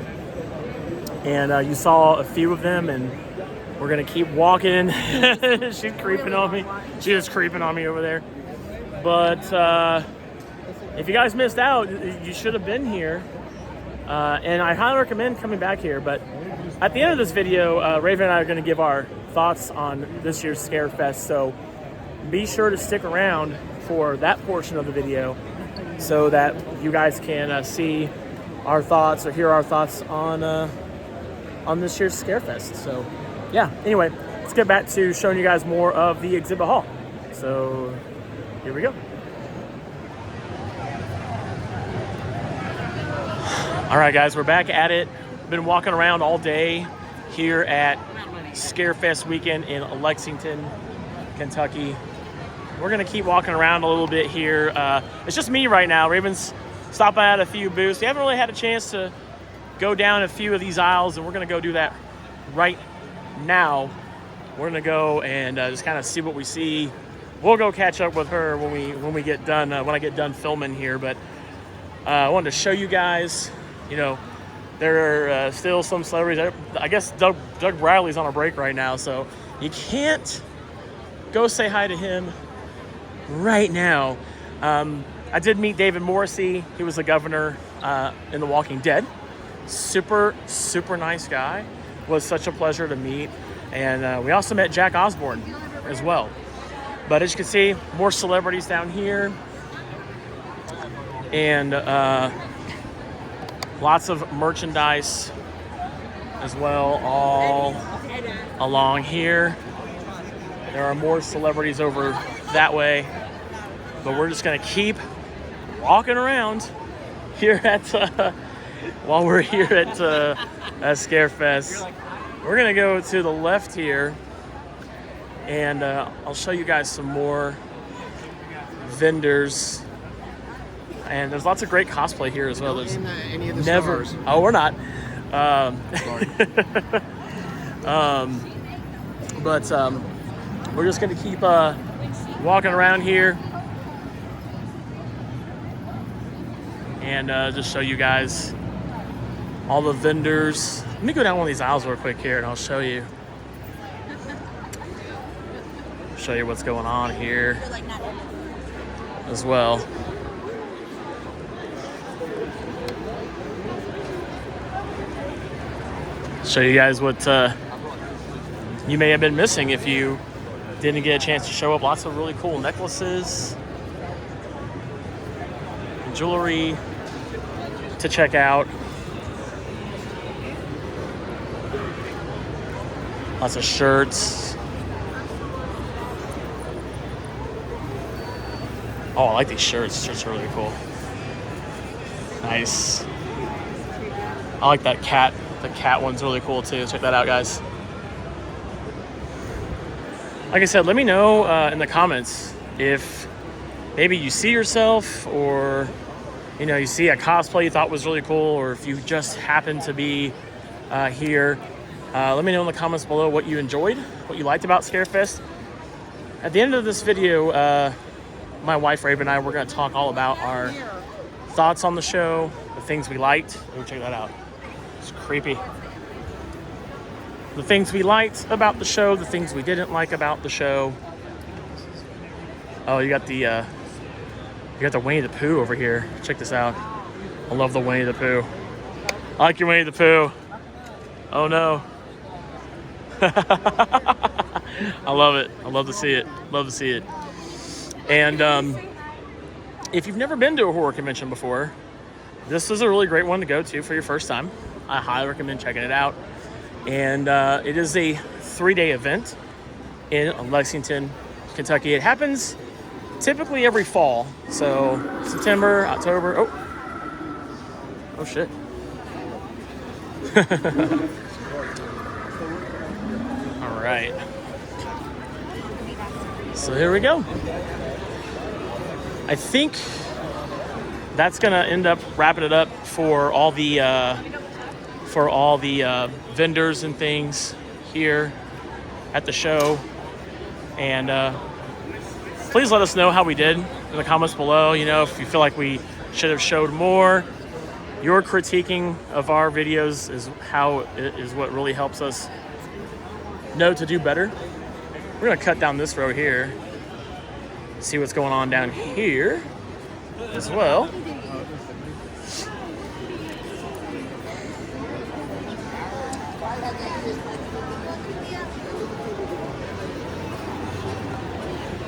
And you saw a few of them, and we're gonna keep walking. She's creeping on me. She is creeping on me over there. But if you guys missed out, you should have been here. And I highly recommend coming back here. But at the end of this video, Raven and I are going to give our thoughts on this year's Scarefest. So be sure to stick around for that portion of the video so that you guys can see our thoughts or hear our thoughts on this year's Scarefest. So yeah, anyway, let's get back to showing you guys more of the exhibit hall. So here we go. All right, guys, we're back at it. Been walking around all day here at Scarefest Weekend in Lexington, Kentucky. We're gonna keep walking around a little bit here. It's just me right now. Raven's stopped by at a few booths. We haven't really had a chance to go down a few of these aisles, and we're gonna go do that right now. We're gonna go and just kind of see what we see. We'll go catch up with her when we get done. When I get done filming here, but I wanted to show you guys. You know, there are still some celebrities. I guess Doug Bradley's on a break right now, so you can't go say hi to him right now. I did meet David Morrissey. He was the governor in The Walking Dead. Super, super nice guy. Was such a pleasure to meet. And we also met Jack Osborne as well. But as you can see, more celebrities down here. And lots of merchandise as well all along here. There are more celebrities over that way, but we're just gonna keep walking around here at while we're here at Scarefest. We're gonna go to the left here, and I'll show you guys some more vendors. And there's lots of great cosplay here as well. There's Any of the never. stars. Oh, we're not. But we're just gonna keep walking around here and just show you guys all the vendors. Let me go down one of these aisles real quick here, and I'll show you. Show you what's going on here as well. Show you guys what you may have been missing if you didn't get a chance to show up. Lots of really cool necklaces, jewelry to check out. Lots of shirts. Oh, I like these shirts. Shirts are really cool. Nice. I like that cat. The cat one's really cool too. Check that out, guys. Like I said, let me know in the comments if maybe you see yourself, or you see a cosplay you thought was really cool, or if you just happen to be here. Let me know in the comments below what you enjoyed, what you liked about Scarefest. At the end of this video, my wife Raven and I, we're going to talk all about our thoughts on the show, the things we liked. Let me check that out. It's creepy. The things we liked about the show, the things we didn't like about the show. Oh, you got the Winnie the Pooh over here. Check this out. I love the Winnie the Pooh. I like your Winnie the Pooh. Oh no. I love it. I love to see it. Love to see it. And if you've never been to a horror convention before, this is a really great one to go to for your first time. I highly recommend checking it out. And it is a 3-day event in Lexington, Kentucky. It happens typically every fall. So September, October. Oh shit. All right. So here we go. I think that's gonna end up wrapping it up for all the vendors and things here at the show. And please let us know how we did in the comments below. If you feel like we should have showed more. Your critiquing of our videos is what really helps us know to do better. We're gonna cut down this row here, see what's going on down here as well.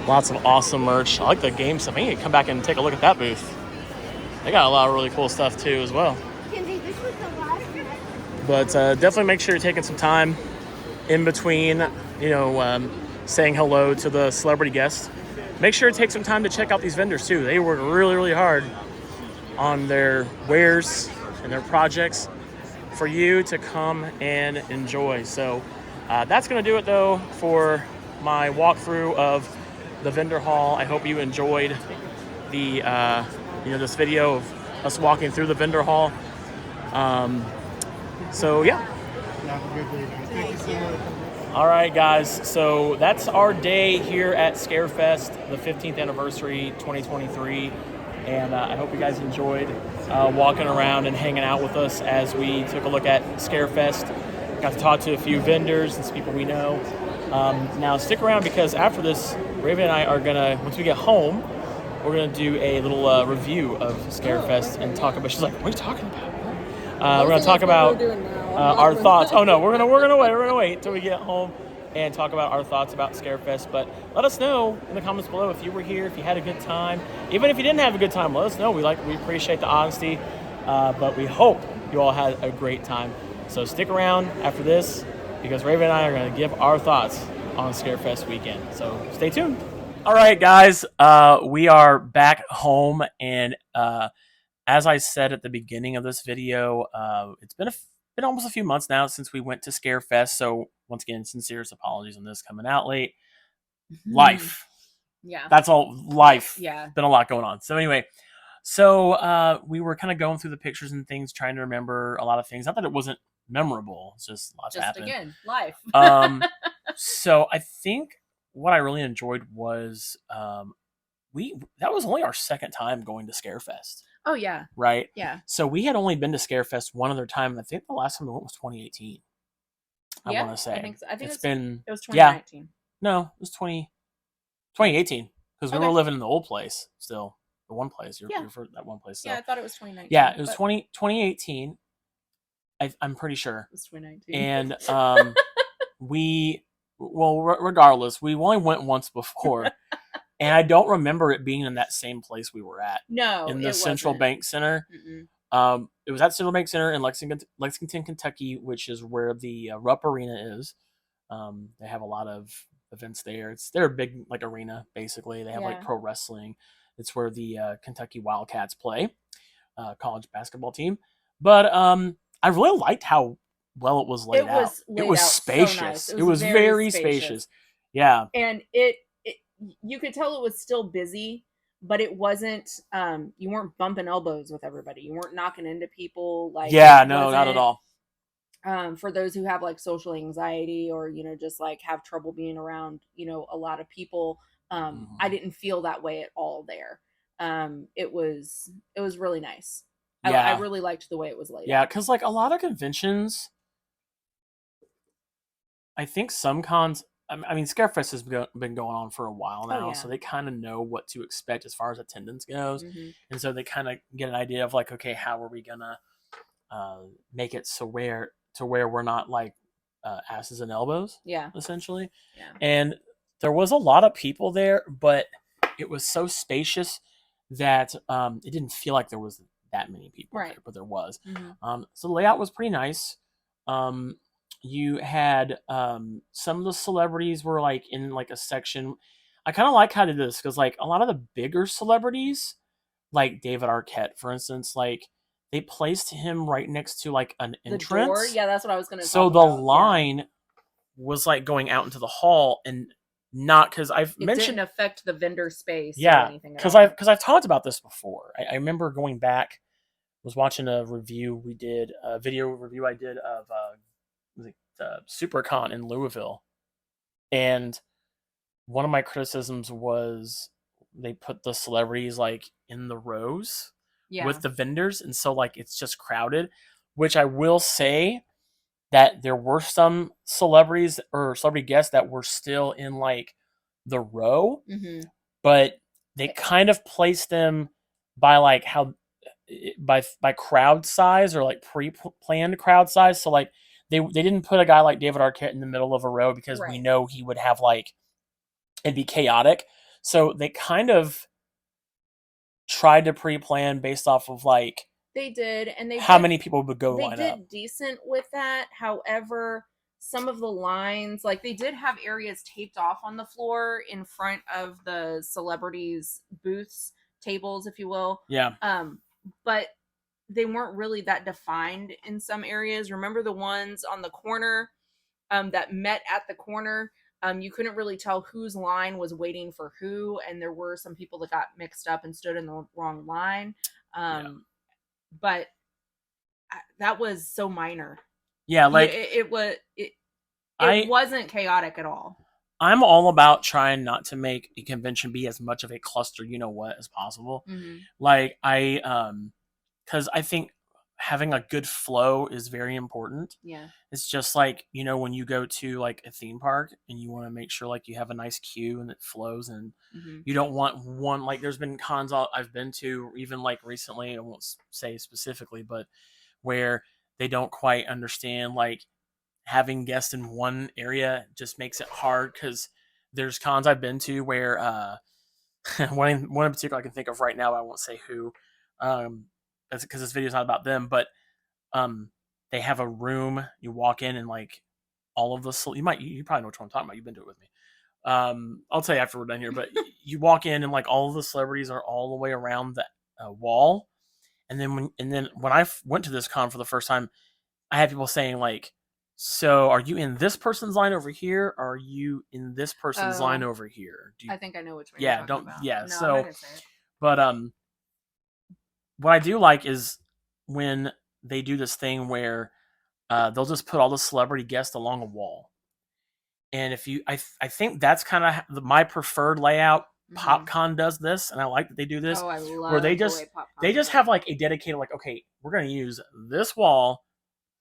Lots of awesome merch. I like the game stuff. I need to come back and take a look at that booth. They got a lot of really cool stuff too as well. But definitely make sure you're taking some time in between, saying hello to the celebrity guests. Make sure to take some time to check out these vendors too. They work really, really hard on their wares and their projects for you to come and enjoy. So that's going to do it though for my walkthrough of the vendor hall. I hope you enjoyed the this video of us walking through the vendor hall. So yeah. Thank you so much. All right, guys. So that's our day here at Scarefest, the 15th anniversary, 2023. And I hope you guys enjoyed walking around and hanging out with us as we took a look at Scarefest. Got to talk to a few vendors and some people we know. Now stick around, because after this, Raven and I are gonna, once we get home, we're gonna do a little review of Scarefest and talk about. She's like, "What are you talking about?" We're gonna talk about our thoughts. Oh no, we're gonna wait until we get home and talk about our thoughts about Scarefest. But let us know in the comments below if you were here, if you had a good time. Even if you didn't have a good time, let us know. We appreciate the honesty, but we hope you all had a great time. So stick around after this, because Raven and I are going to give our thoughts on Scarefest weekend. So stay tuned. All right, guys, we are back home, and as I said at the beginning of this video, it's been almost a few months now since we went to Scarefest. So once again, sincerest apologies on this coming out late. Life. Yeah. That's all. Life. Yeah. Been a lot going on. So anyway, we were kind of going through the pictures and things, trying to remember a lot of things. Not that it wasn't memorable. It's just lots happened. Again, life. So I think what I really enjoyed was that was only our second time going to Scarefest. Oh yeah. Right? Yeah. So we had only been to Scarefest one other time, and I think the last time we went was 2018. I want to say. I think so. I think it was 2019. No, it was 2018, because we were living in the old place still. The one place. You're for that one place. So. Yeah, I thought it was 2019. Yeah, it was 2018. I'm pretty sure. It was 2019. And regardless, we only went once before. And I don't remember it being in that same place we were at. No, in the Central Bank Center. Mm-mm. It was at Central Bank Center in Lexington, Kentucky, which is where the Rupp Arena is. They have a lot of events there. They're a big arena basically. They have pro wrestling. It's where the Kentucky Wildcats play, college basketball team. But I really liked how well it was laid out. Laid it was out spacious. So nice. It was very spacious. Yeah. And it you could tell it was still busy, but it wasn't you weren't bumping elbows with everybody. You weren't knocking into people like Yeah, no, not at all. For those who have like social anxiety or just like have trouble being around a lot of people, I didn't feel that way at all there. It was really nice. Yeah. I really liked the way it was laid out. Yeah, because like a lot of conventions, I think some cons, I mean, Scarefest has been going on for a while now, so they kind of know what to expect as far as attendance goes. And so they kind of get an idea of like, okay, how are we going to make it so where we're not like asses and elbows, essentially. Yeah. And there was a lot of people there, but it was so spacious that it didn't feel like there was that many people there, but there was. So the layout was pretty nice. You had some of the celebrities were like in like a section. I kind of like how they did this because like a lot of the bigger celebrities, like David Arquette, for instance, like they placed him right next to like an entrance. Door? Yeah, that's what I was going to say. So the line was like going out into the hall and not because I've mentioned didn't affect the vendor space. Yeah, or anything because I've talked about this before. I remember going back, was watching a review we did, a video review I did of the SuperCon in Louisville, and one of my criticisms was they put the celebrities like in the rows with the vendors, and so like it's just crowded. Which I will say that there were some celebrities or celebrity guests that were still in like the row, but they kind of placed them by like how by crowd size or like pre-planned crowd size. So like they didn't put a guy like David Arquette in the middle of a row because we know he would have like it'd be chaotic. So they kind of tried to pre-plan based off of like they did, and how many people would go line up. They did decent with that. However, some of the lines, like they did have areas taped off on the floor in front of the celebrities' booths, tables, if you will. Yeah. But they weren't really that defined in some areas. Remember the ones on the corner that met at the corner? You couldn't really tell whose line was waiting for who, and there were some people that got mixed up and stood in the wrong line. But that was so minor. Yeah, like it wasn't chaotic at all. I'm all about trying not to make a convention be as much of a cluster, as possible. Like because I think having a good flow is very important. Yeah. It's just like, when you go to like a theme park and you want to make sure like you have a nice queue and it flows, and you don't want one, like there's been cons I've been to even like recently, I won't say specifically, but where they don't quite understand like having guests in one area just makes it hard, because there's cons I've been to where one in particular I can think of right now, I won't say who, because this video is not about them, but they have a room, you walk in and like all of the you probably know which one I'm talking about, you've been to it with me. I'll tell you after we're done here, but you walk in and like all of the celebrities are all the way around the wall, and then when I went to this con for the first time, I had people saying like, so are you in this person's line over here, or are you in this person's line over here? I think I know which one you're talking about. Yeah, no, so I'm not gonna say it. But what I do like is when they do this thing where they'll just put all the celebrity guests along a wall. And if you, I think that's kind of my preferred layout. PopCon does this, and I like that they do this. Oh, I love where they just have like a dedicated, like, okay, we're going to use this wall.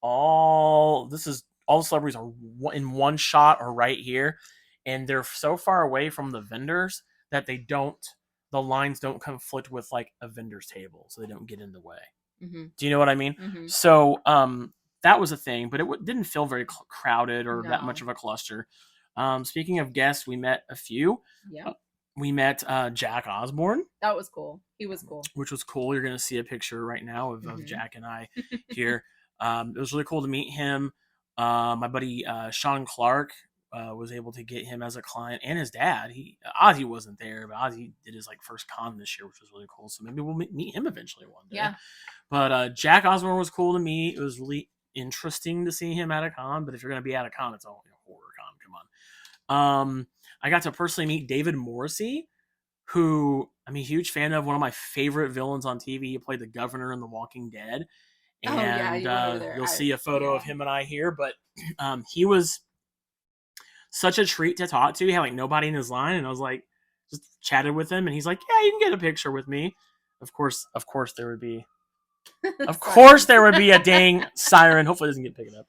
All the celebrities are in one shot or right here, and they're so far away from the vendors that the lines don't conflict with like a vendor's table, so they don't get in the way. Do you know what I mean? So that was a thing, but it didn't feel very crowded or that much of a cluster. Speaking of guests, we met a few. Yeah. We met Jack Osborne. That was cool. He was cool. Which was cool. You're going to see a picture right now of Jack and I here. It was really cool to meet him. My buddy Sean Clark was able to get him as a client, and his dad. Ozzy wasn't there, but Ozzy did his like first con this year, which was really cool. So maybe we'll meet him eventually one day. Yeah. But Jack Osborne was cool to me. It was really interesting to see him at a con. But if you're gonna be at a con, it's a horror con. Come on. I got to personally meet David Morrissey, who I'm a huge fan of. One of my favorite villains on TV. He played the governor in The Walking Dead. And Oh, yeah, you went over there. you'll see a photo of him and I here. But he was such a treat to talk to. He had like nobody in his line, and I was like, just chatted with him, and he's like, "Yeah, you can get a picture with me." Of course, there would be, a dang siren. Hopefully, it doesn't get picked up.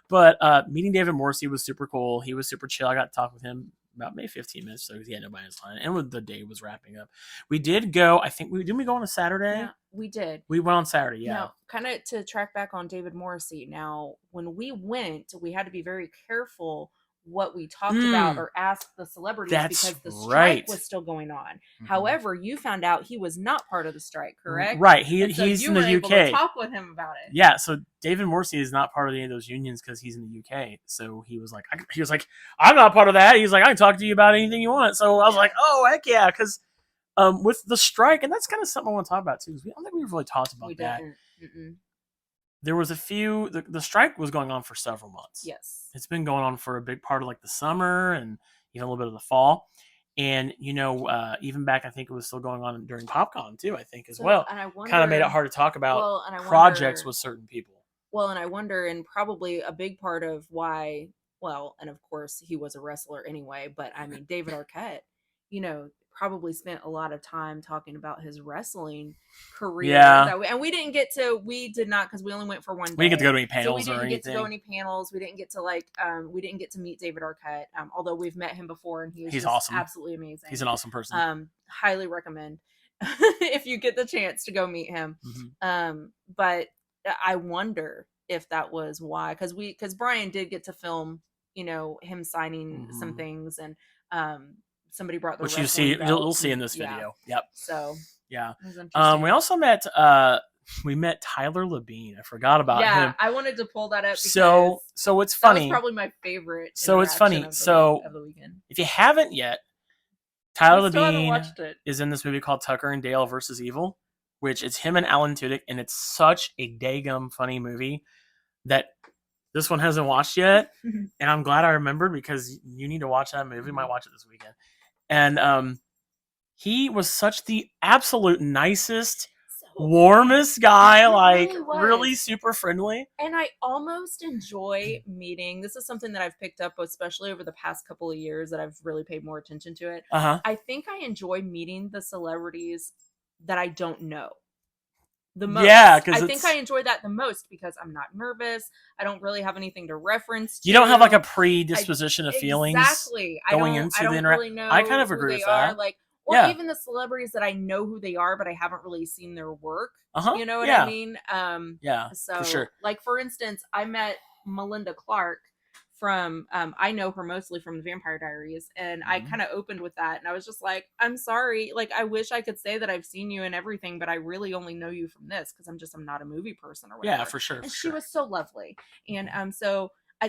But meeting David Morrissey was super cool. He was super chill. I got to talk with him about maybe 15 minutes, so he had nobody in his line. And when the day was wrapping up, we did go. I think didn't we go on a Saturday? Yeah, we did. We went on Saturday. Yeah. Now, kind of to track back on David Morrissey. Now, when we went, we had to be very careful what we talked about or asked the celebrities because the strike was still going on. Mm-hmm. However, you found out he was not part of the strike, correct? Right. He's in the UK. Able to talk with him about it. Yeah. So David Morrissey is not part of any of those unions because he's in the UK. So he was like, I'm not part of that. He's like, I can talk to you about anything you want. So I was like, oh heck yeah, because with the strike, and that's kind of something I want to talk about too, because I don't think we've really talked about that. There was a few. The strike was going on for several months. Yes. It's been going on for a big part of like the summer and even a little bit of the fall. And, even back, I think it was still going on during PopCon too, I think as well. And I wonder, kind of made it hard to talk about projects with certain people. Well, and I wonder, and probably a big part of why, and of course he was a wrestler anyway, but I mean, David Arquette, probably spent a lot of time talking about his wrestling career. Yeah. And we did not, because we only went for one day. We didn't get to go to any panels or anything. We didn't get to go any panels. We didn't get to meet David Arquette, although we've met him before, and he's awesome. Absolutely amazing. He's an awesome person. Highly recommend if you get the chance to go meet him. Mm-hmm. But I wonder if that was why, because Brian did get to film, him signing some things, and somebody brought the which you'll see in this video. Yep. So yeah. We also met Tyler Labine. I forgot about him. Yeah, I wanted to pull that up because so it's funny. That was probably my favorite. So it's funny. Of the weekend. If you haven't yet, Tyler Labine is in this movie called Tucker and Dale versus Evil, which is him and Alan Tudyk, and it's such a daggum funny movie that this one hasn't watched yet, and I'm glad I remembered because you need to watch that movie. You might watch it this weekend. And he was such the absolute nicest, warmest guy, really super friendly. And I almost enjoy meeting. This is something that I've picked up, especially over the past couple of years, that I've really paid more attention to it. I think I enjoy meeting the celebrities that I don't know the most. Yeah, because I think I enjoy that the most because I'm not nervous. I don't really have anything to reference. You don't have like a predisposition of feelings going into the interaction. Really know I kind of agree with that. Even the celebrities that I know who they are, but I haven't really seen their work. You know what I mean? So, for sure. Like, for instance, I met Melinda Clark from, I know her mostly from the Vampire Diaries, and I kind of opened with that, and I was just like, I'm sorry, like, I wish I could say that I've seen you and everything, but I really only know you from this, because I'm not a movie person or whatever. Yeah, for sure. And she was so lovely. And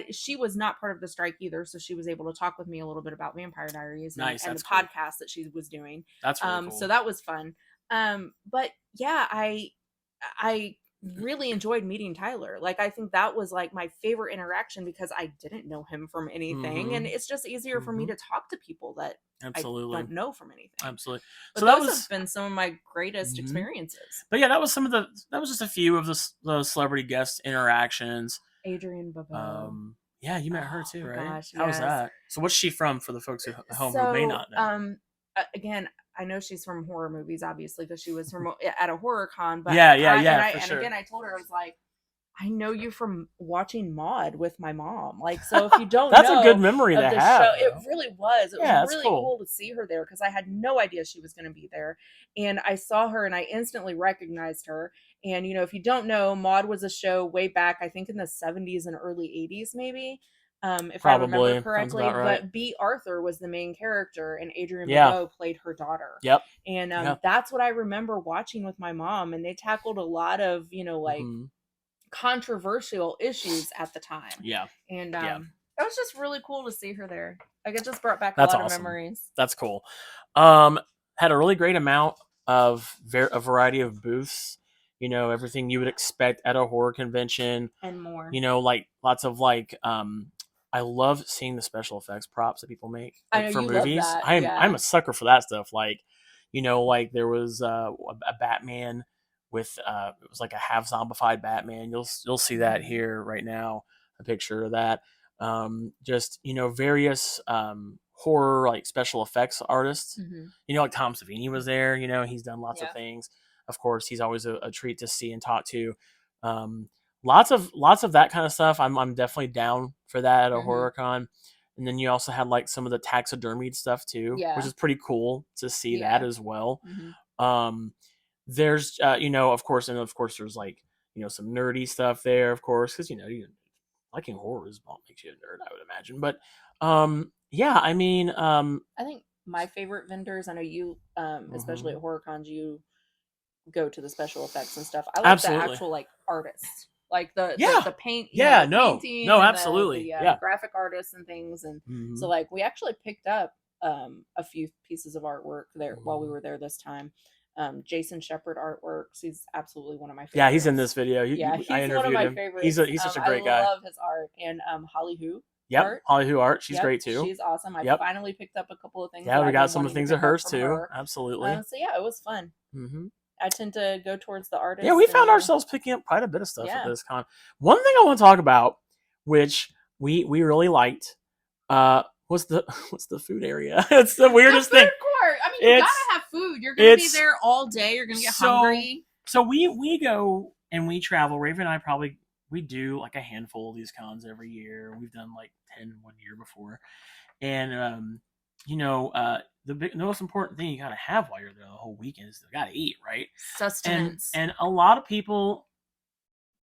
she was not part of the strike either, so she was able to talk with me a little bit about Vampire Diaries and the podcast that she was doing. That's really cool. So that was fun. But yeah, I really enjoyed meeting Tyler. Like, I think that was like my favorite interaction because I didn't know him from anything, and it's just easier for me to talk to people that I don't know from anything. Absolutely. But so those have been some of my greatest experiences. But yeah, that was just a few of the celebrity guest interactions. Adrienne Barbeau. Yeah, you met her too, right? Gosh, how was that? So what's she from for the folks at home who may not know? Again, I know she's from horror movies, obviously, because she was from at a horror con. But yeah, and sure. Again, I told her, I was like, I know you from watching Maude with my mom. Like, so if you don't that's know a good memory to have. Show, it really was. It was really cool to see her there because I had no idea she was going to be there. And I saw her and I instantly recognized her. And, if you don't know, Maude was a show way back, I think in the 70s and early 80s, maybe. If I remember correctly, right. But B. Arthur was the main character, and Adrienne Barbeau played her daughter. Yep. And that's what I remember watching with my mom, and they tackled a lot of, controversial issues at the time. Yeah. And was just really cool to see her there. Like it just brought back That's a lot awesome. of memories. That's cool. Had a really great amount of a variety of booths. You know, everything you would expect at a horror convention. And more. You know, like lots of I love seeing the special effects props that people make I know for you love movies. that, I'm yeah. I'm a sucker for that stuff. Like, you know, like there was a Batman with it was like a half zombified Batman. You'll see that here right now, a picture of that. Just, you know, various horror like special effects artists. You know, like Tom Savini was there. You know, he's done lots of things. Of course, he's always a treat to see and talk to. Lots of that kind of stuff. I'm definitely down for that at a horror con. And then you also had like some of the taxidermied stuff too, which is pretty cool to see that as well. There's you know, of course there's like, you know, some nerdy stuff there, of course, because you know, liking horror is what makes you a nerd, I would imagine. But yeah, I mean, I think my favorite vendors, I know you, especially at horror cons, you go to the special effects and stuff. I like the actual like artists, like the paint. Painting no, and absolutely, the graphic artists and things. And so like we actually picked up a few pieces of artwork there while we were there this time. Jason Shepard artworks. He's absolutely one of my favorites. Yeah, he's in this video. He's I interviewed one of my him. favorites. He's such a great guy. I love his art. And Holly Who. Yep, Art. Holly Who art. She's great too. She's awesome. I finally picked up a couple of things. Yeah, we got some of the things of hers too. Absolutely. So yeah, it was fun. I tend to go towards the artists. Yeah, we found ourselves picking up quite a bit of stuff at this con. One thing I want to talk about, which we really liked, was the food area. It's the weirdest thing. Court. I mean, you gotta have food. You're gonna be there all day. You're gonna get hungry. So we go and we travel. Raven and I we do like a handful of these cons every year. We've done like 10 one year before, and you know, the most important thing you gotta have while you're there the whole weekend is you gotta eat, right? Sustenance. And a lot of people,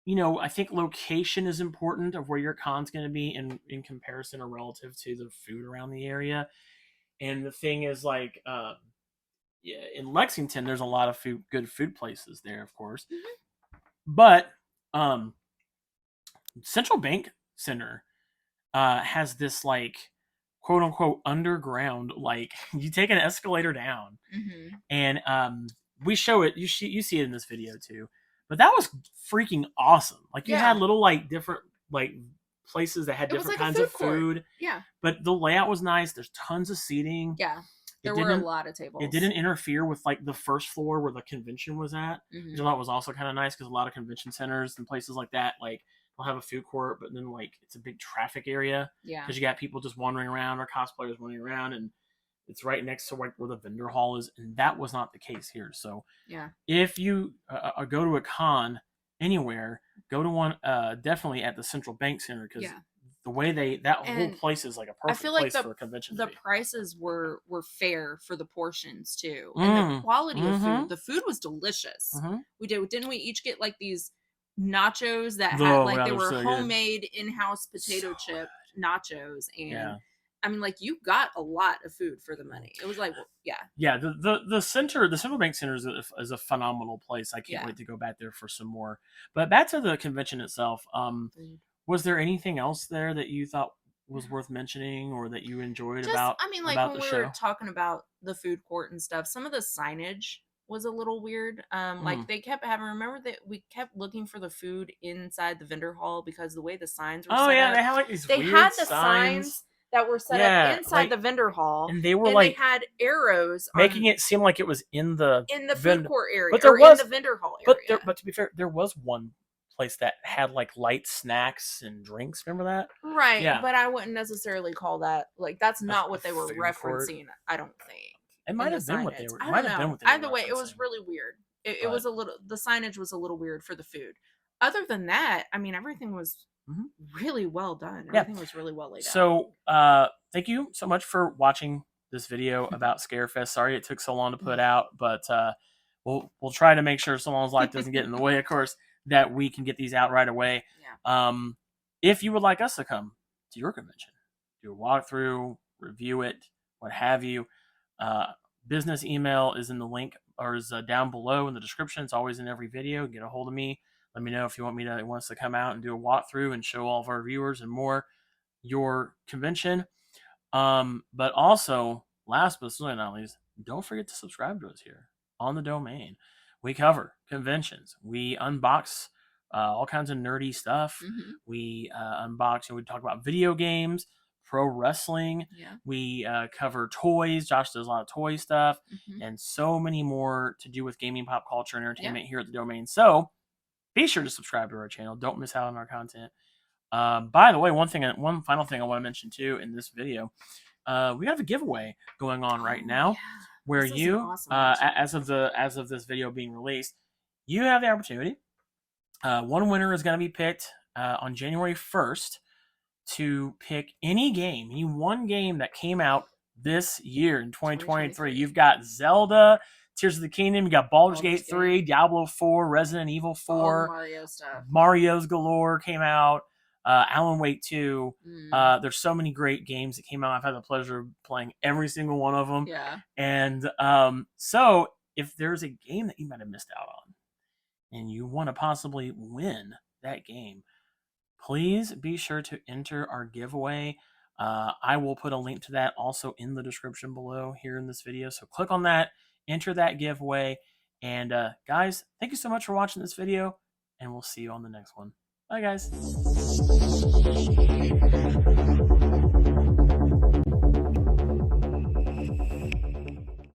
you know, I think location is important of where your con's going to be in comparison or relative to the food around the area. And the thing is, like, in Lexington, there's a lot of good food places there, of course. But Central Bank Center has this, like, quote unquote underground, like, you take an escalator down, and we show it. You see it in this video too. But that was freaking awesome. Like, you had little, like, different, like, places that had different kinds of food. Yeah. But the layout was nice. There's tons of seating. Yeah. There were a lot of tables. It didn't interfere with, like, the first floor where the convention was at. Which I thought was also kind of nice because a lot of convention centers and places like that, like, they'll have a food court, but then, like, it's a big traffic area. Yeah. Because you got people just wandering around or cosplayers wandering around, and it's right next to, like, where the vendor hall is, and that was not the case here. So, yeah, if you go to a con anywhere, go to one definitely at the Central Bank Center, because the way whole place is like a perfect place for a convention. The prices were fair for the portions too, and the quality of food. The food was delicious. Didn't we each get like these nachos that had they were so homemade in-house potato chip nachos, and I mean, like, you got a lot of food for the money. It was like, the Central Bank Center is a phenomenal place. I can't wait to go back there for some more. But back to the convention itself. Was there anything else there that you thought was worth mentioning or that you enjoyed about? I mean, like, when we were talking about the food court and stuff, some of the signage was a little weird. Like, they kept having, remember that we kept looking for the food inside the vendor hall because the way the signs were set up. They had like these weird had the signs that were set up inside, like, the vendor hall, and they were like, they had arrows making it seem like it was in the food court area, but there was in the vendor hall area. But to be fair, there was one place that had like light snacks and drinks. Remember that? Right. Yeah. But I wouldn't necessarily call that, like, that's not what they were referencing. I don't think it might have been what they were. Either way, it was really weird. It was a little. The signage was a little weird for the food. Other than that, I mean, everything was really well done. Everything was really well laid out. So, thank you so much for watching this video about Scarefest. Sorry it took so long to put out, but we'll try to make sure someone's life doesn't get in the way, of course, that we can get these out right away. Yeah. If you would like us to come to your convention, do a walkthrough, review it, what have you, business email is in the link, or is down below in the description. It's always in every video. Get a hold of me. Let me know if you want us to come out and do a walkthrough and show all of our viewers and more, your convention. But also, last but certainly not least, don't forget to subscribe to us here on the domain. We cover conventions. We unbox all kinds of nerdy stuff. Mm-hmm. We unbox and we talk about video games, pro wrestling. Yeah. We cover toys. Josh does a lot of toy stuff, Mm-hmm. and so many more to do with gaming, pop culture, and entertainment here at the domain. So be sure to subscribe to our channel. Don't miss out on our content. By the way, one final thing I want to mention too in this video, we have a giveaway going on right now, where This is you, an awesome idea. as of this video being released, you have the opportunity. One winner is going to be picked on January 1st to pick any one game that came out this year in 2023. You've got Zelda, Tears of the Kingdom, you got Baldur's Gate 3, Diablo 4, Resident Evil 4, Mario stuff. Mario's galore came out, Alan Wake 2. Mm. There's so many great games that came out. I've had the pleasure of playing every single one of them. Yeah. And so if there's a game that you might have missed out on and you want to possibly win that game, please be sure to enter our giveaway. I will put a link to that also in the description below here in this video. So click on that, enter that giveaway. And guys, thank you so much for watching this video, and we'll see you on the next one. Bye, guys.